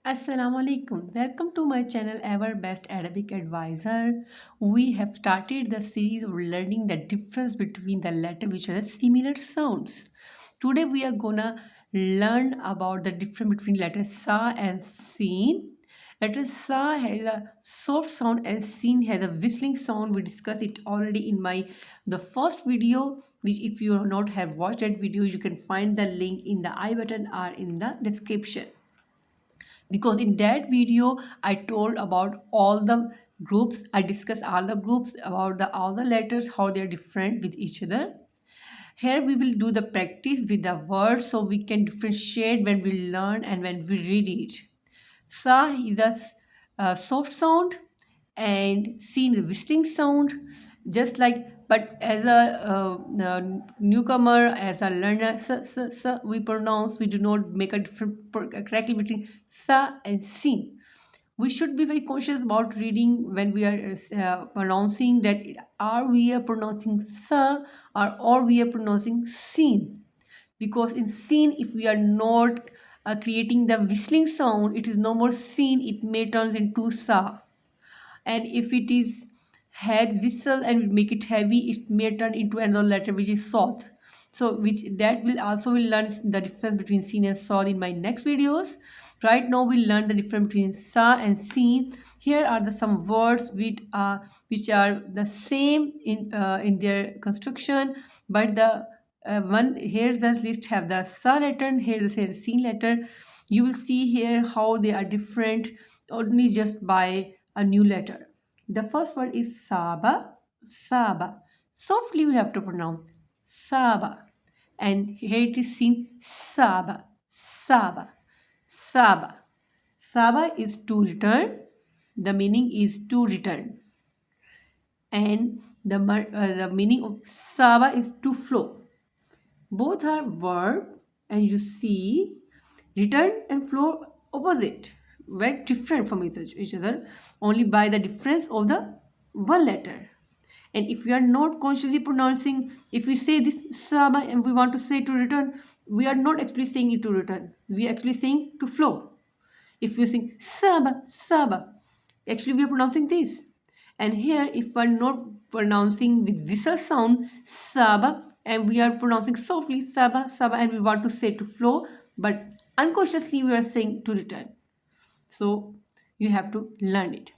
Assalamu alaikum. Welcome to my channel Ever Best Arabic Advisor. We have started the series of learning the difference between the letter which has similar sounds. Today we are gonna learn about the difference between letter sa and sin. Letter sa has a soft sound and sin has a whistling sound. We discussed it already in the first video, which if you not have watched that video, you can find the link in the I button or in the description, because in that video I told about all the groups. I discussed all the groups about the all the letters, how they're different with each other. Here we will do the practice with the words so we can differentiate when we learn and when we read it. Sa is a soft sound and sin is a whistling sound, just like, but as newcomer, as a learner, we pronounce, we do not make a difference correctly between sa and sin. We should be very conscious about reading when we are pronouncing that are we are pronouncing sa or we are pronouncing sin, because in sin if we are not creating the whistling sound, it is no more sin, it may turn into sa. And if it is had whistle and make it heavy, it may turn into another letter which is soth. So which that will also will learn the difference between sin and soth in my next videos. Right now we'll learn the difference between sa and sin. Here are the some words which are the same in their construction, but the one here the list have the sa letter and here the sin letter. You will see here how they are different only just by a new letter. The first word is Saba. Saba. Softly we have to pronounce Saba. And here it is seen Saba. Saba. Saba. Saba is to return. The meaning is to return. And the meaning of Saba is to flow. Both are verb, and you see return and flow opposite, very different from each other, only by the difference of the one letter. And if we are not consciously pronouncing, if we say this saba and we want to say to return, we are not actually saying it to return, we are actually saying to flow. If you sing saba saba, actually we are pronouncing this. And here if we are not pronouncing with visual sound saba and we are pronouncing softly saba saba and we want to say to flow, but unconsciously we are saying to return. So you have to learn it.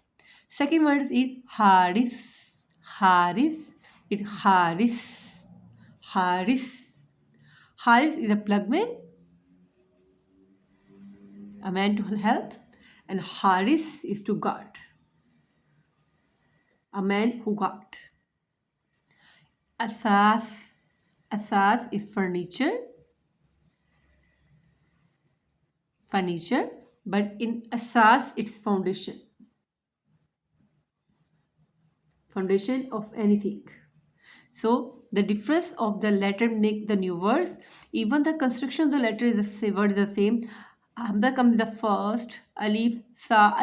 Second word is haris. Haris. It's haris. Haris. Haris is a plugman, a man to help, and haris is to guard, a man who guard. Asas. Asas is furniture. Furniture, but in asas it's foundation. Foundation of anything. So the difference of the letter make the new words. Even the construction of the letter is the same, word is the same. Hamza comes the first. Alif sa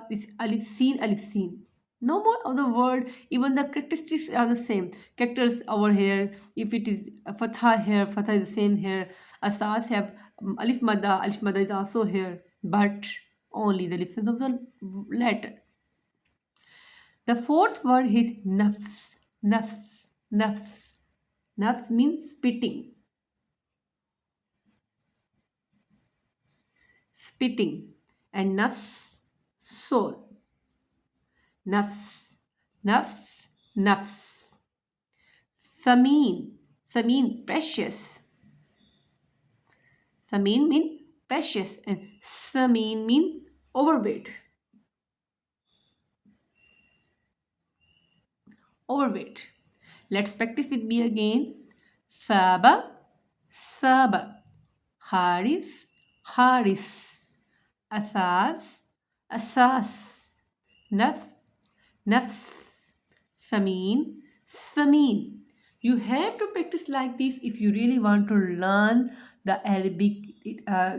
is alif sin. No more of the word. Even the characteristics are the same. Characters over here. If it is fatha here, fatha is the same here. Asas have alif madda is also here. But only the difference of the letter. The fourth word is nafs. Nafs. Nafs. Nafs means spitting. Spitting. And nafs, soul. Nafs. Nafs. Nafs. Samin. Samin, precious. Samin mean precious and samin mean overweight. Overweight. Let's practice with me again. Saba, Saba. Haris, Haris. Asas, Asas. Naf, Nafs. Samin, Samin. You have to practice like this if you really want to learn the Arabic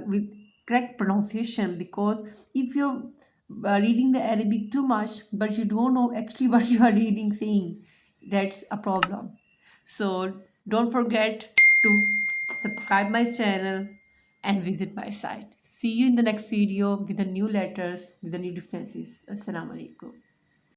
with correct pronunciation, because if you're reading the Arabic too much but you don't know actually what you are reading saying, that's a problem. So don't forget to subscribe my channel and visit my site. See you in the next video with the new letters, with the new differences. Assalamu alaikum.